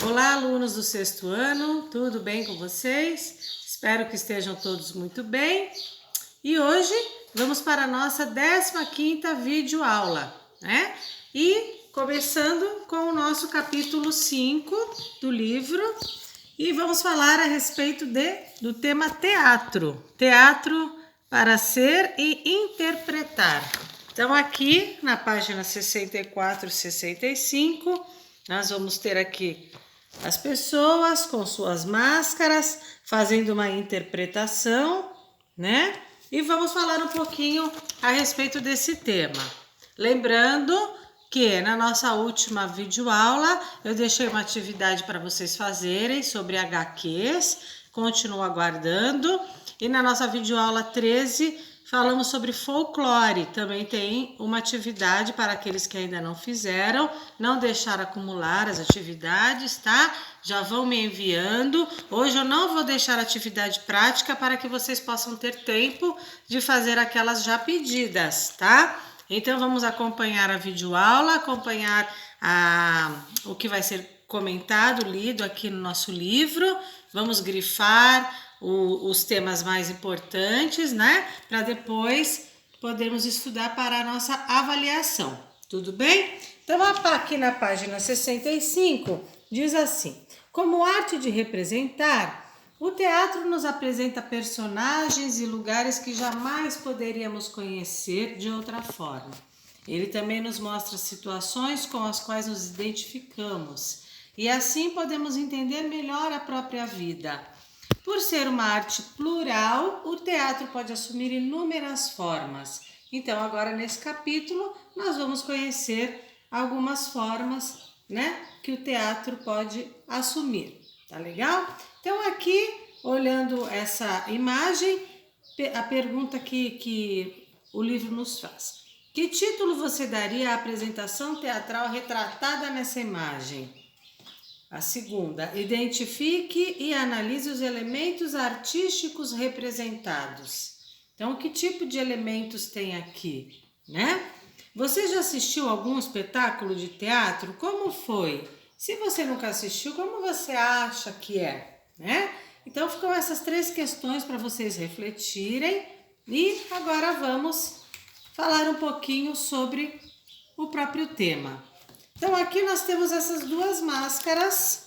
Olá, alunos do sexto ano, tudo bem com vocês? Espero que estejam todos muito bem. E hoje vamos para a nossa 15ª videoaula, né? E começando com o nosso capítulo 5 do livro, e vamos falar a respeito do tema teatro. Teatro para ser e interpretar. Então aqui na página 64 e 65, nós vamos ter aqui as pessoas com suas máscaras fazendo uma interpretação, né? E vamos falar um pouquinho a respeito desse tema. Lembrando que na nossa última videoaula eu deixei uma atividade para vocês fazerem sobre HQs, continuo aguardando. E na nossa videoaula 13 falamos sobre folclore, também tem uma atividade para aqueles que ainda não fizeram, não deixar acumular as atividades, tá? Já vão me enviando. Hoje eu não vou deixar atividade prática para que vocês possam ter tempo de fazer aquelas já pedidas, tá? Então vamos acompanhar a videoaula, acompanhar o que vai ser comentado, lido aqui no nosso livro. Vamos grifar os temas mais importantes, né? Para depois podermos estudar para a nossa avaliação. Tudo bem? Então, aqui na página 65, diz assim: como arte de representar, o teatro nos apresenta personagens e lugares que jamais poderíamos conhecer de outra forma. Ele também nos mostra situações com as quais nos identificamos e assim podemos entender melhor a própria vida. Por ser uma arte plural, o teatro pode assumir inúmeras formas. Então, agora nesse capítulo, nós vamos conhecer algumas formas, né, que o teatro pode assumir. Tá legal? Então, aqui, olhando essa imagem, a pergunta que o livro nos faz: que título você daria à apresentação teatral retratada nessa imagem? A segunda, identifique e analise os elementos artísticos representados. Então, que tipo de elementos tem aqui, né? Você já assistiu algum espetáculo de teatro? Como foi? Se você nunca assistiu, como você acha que é, né? Então, ficam essas 3 questões para vocês refletirem. E agora vamos falar um pouquinho sobre o próprio tema. Então, aqui nós temos essas 2 máscaras,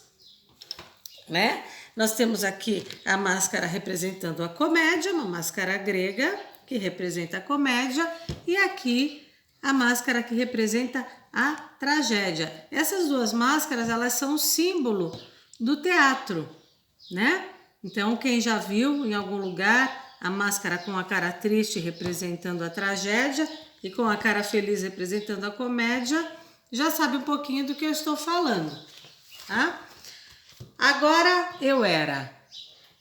né? Nós temos aqui a máscara representando a comédia, uma máscara grega que representa a comédia, e aqui a máscara que representa a tragédia. Essas 2 máscaras, elas são um símbolo do teatro, né? Então, quem já viu em algum lugar a máscara com a cara triste representando a tragédia e com a cara feliz representando a comédia, já sabe um pouquinho do que eu estou falando, tá? Agora eu era,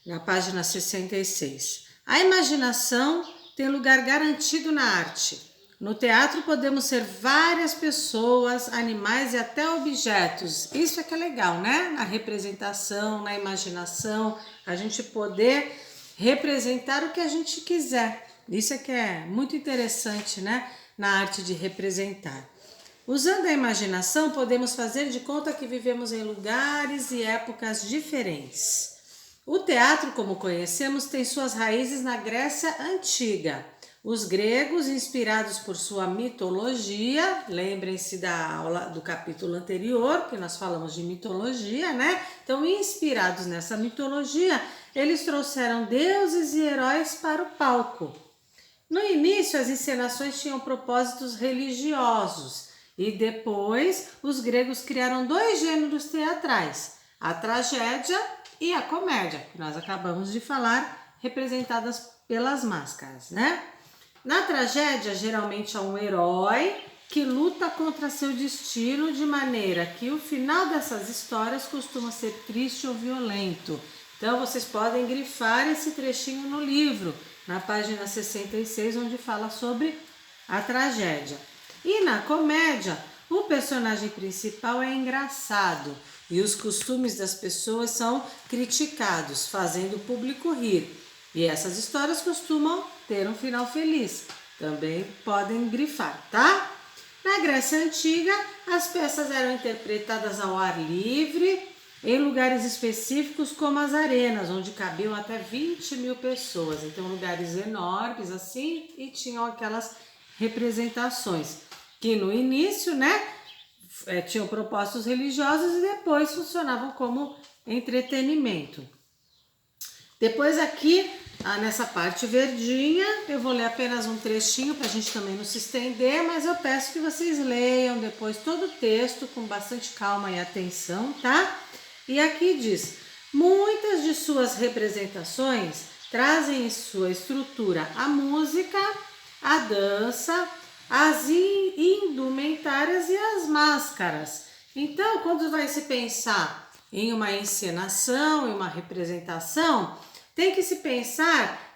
na página 66. A imaginação tem lugar garantido na arte. No teatro podemos ser várias pessoas, animais e até objetos. Isso é que é legal, né? Na representação, na imaginação, a gente poder representar o que a gente quiser. Isso é que é muito interessante, né? Na arte de representar. Usando a imaginação, podemos fazer de conta que vivemos em lugares e épocas diferentes. O teatro, como conhecemos, tem suas raízes na Grécia Antiga. Os gregos, inspirados por sua mitologia, lembrem-se da aula do capítulo anterior, que nós falamos de mitologia, né? Então, inspirados nessa mitologia, eles trouxeram deuses e heróis para o palco. No início, as encenações tinham propósitos religiosos. E depois, os gregos criaram 2 gêneros teatrais, a tragédia e a comédia, que nós acabamos de falar, representadas pelas máscaras, né? Na tragédia, geralmente é um herói que luta contra seu destino, de maneira que o final dessas histórias costuma ser triste ou violento. Então, vocês podem grifar esse trechinho no livro, na página 66, onde fala sobre a tragédia. E na comédia, o personagem principal é engraçado e os costumes das pessoas são criticados, fazendo o público rir. E essas histórias costumam ter um final feliz. Também podem grifar, tá? Na Grécia Antiga, as peças eram interpretadas ao ar livre em lugares específicos como as arenas, onde cabiam até 20.000 pessoas. Então, lugares enormes assim, e tinham aquelas representações que no início, né, tinham propósitos religiosos e depois funcionavam como entretenimento. Depois aqui, nessa parte verdinha, eu vou ler apenas um trechinho para a gente também não se estender, mas eu peço que vocês leiam depois todo o texto com bastante calma e atenção, tá? E aqui diz: muitas de suas representações trazem em sua estrutura a música, a dança, as indumentárias e as máscaras. Então, quando vai se pensar em uma encenação, em uma representação, tem que se pensar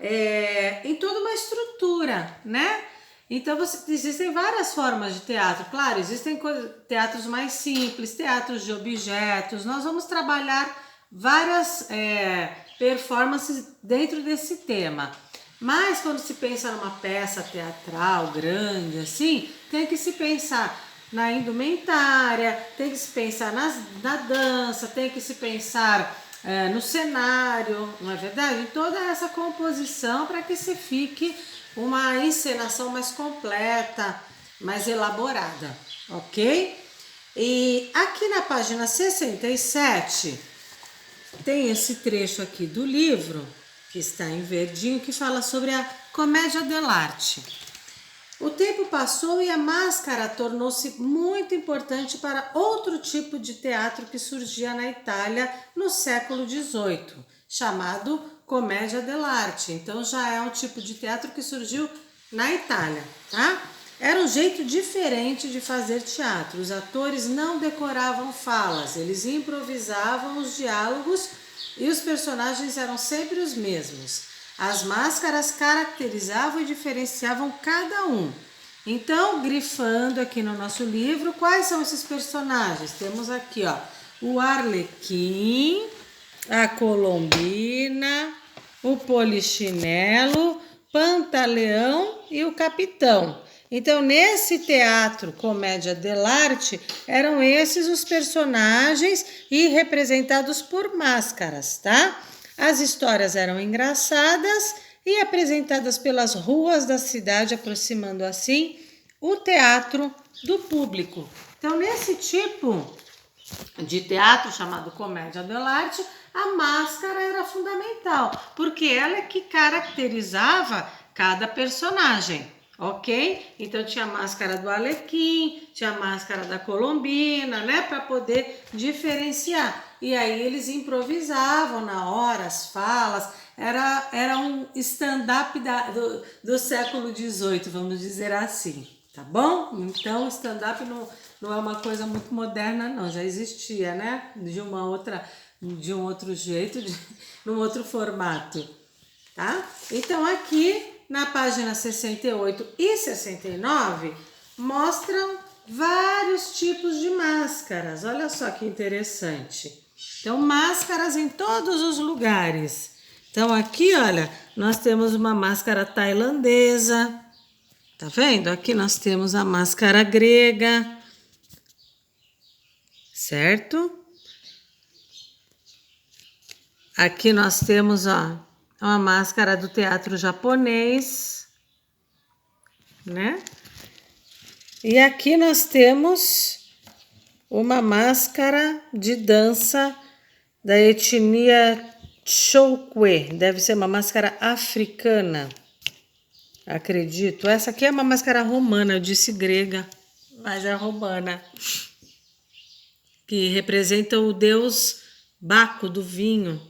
em toda uma estrutura, né? Então, existem várias formas de teatro. Claro, existem teatros mais simples, teatros de objetos. Nós vamos trabalhar várias performances dentro desse tema. Mas quando se pensa numa peça teatral grande, assim, tem que se pensar na indumentária, tem que se pensar na dança, tem que se pensar no cenário, não é verdade? Em toda essa composição para que se fique uma encenação mais completa, mais elaborada, ok? E aqui na página 67 tem esse trecho aqui do livro, que está em verdinho, que fala sobre a comédia dell'arte. O tempo passou e a máscara tornou-se muito importante para outro tipo de teatro que surgia na Itália no século XVIII, chamado comédia dell'arte. Então já é um tipo de teatro que surgiu na Itália, tá? Era um jeito diferente de fazer teatro. Os atores não decoravam falas, eles improvisavam os diálogos e os personagens eram sempre os mesmos. As máscaras caracterizavam e diferenciavam cada um. Então, grifando aqui no nosso livro, quais são esses personagens? Temos aqui, ó, o Arlequim, a Colombina, o Polichinelo, Pantaleão e o Capitão. Então, nesse teatro comédia dell'arte, eram esses os personagens e representados por máscaras, tá? As histórias eram engraçadas e apresentadas pelas ruas da cidade, aproximando assim o teatro do público. Então, nesse tipo de teatro chamado comédia dell'arte, a máscara era fundamental, porque ela é que caracterizava cada personagem, ok? Então tinha a máscara do Arlequim, tinha a máscara da Colombina, né, para poder diferenciar. E aí eles improvisavam na hora as falas, era um stand-up do século XVIII, vamos dizer assim, tá bom? Então stand-up não é uma coisa muito moderna, não, já existia, né? De um outro jeito, num outro formato, tá? Então aqui na página 68 e 69 mostram vários tipos de máscaras. Olha só que interessante. Então, máscaras em todos os lugares. Então, aqui, olha, nós temos uma máscara tailandesa. Tá vendo? Aqui nós temos a máscara grega. Certo? Aqui nós temos, ó, uma máscara do teatro japonês, né? E aqui nós temos uma máscara de dança da etnia Chokwe, deve ser uma máscara africana, acredito. Essa aqui é uma máscara romana, eu disse grega, mas é romana, que representa o deus Baco do vinho,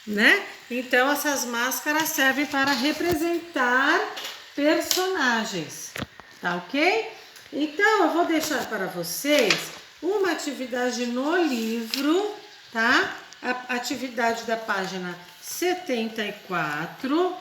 né? Então essas máscaras servem para representar personagens, tá ok? Então eu vou deixar para vocês uma atividade no livro, tá? A atividade da página 74,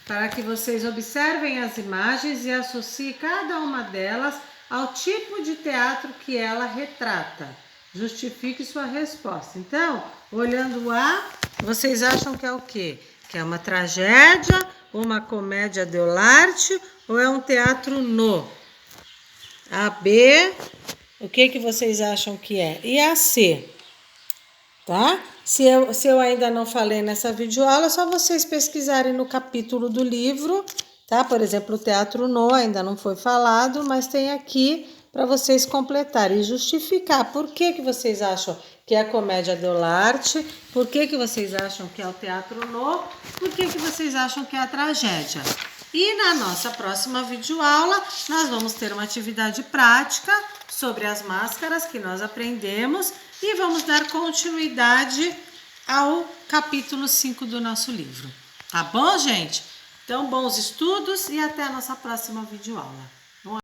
para que vocês observem as imagens e associem cada uma delas ao tipo de teatro que ela retrata. Justifique sua resposta. Então, olhando A, vocês acham que é o quê? Que é uma tragédia, uma comédia dell'arte ou é um teatro no? A B, o que vocês acham que é? E a C? tá? Se eu ainda não falei nessa videoaula, é só vocês pesquisarem no capítulo do livro, tá? Por exemplo, o Teatro No ainda não foi falado, mas tem aqui para vocês completarem e justificar por que vocês acham que é a comédia dell'arte, por que vocês acham que é o Teatro No, por que vocês acham que é a tragédia. E na nossa próxima videoaula, nós vamos ter uma atividade prática sobre as máscaras que nós aprendemos e vamos dar continuidade ao capítulo 5 do nosso livro. Tá bom, gente? Então, bons estudos e até a nossa próxima videoaula.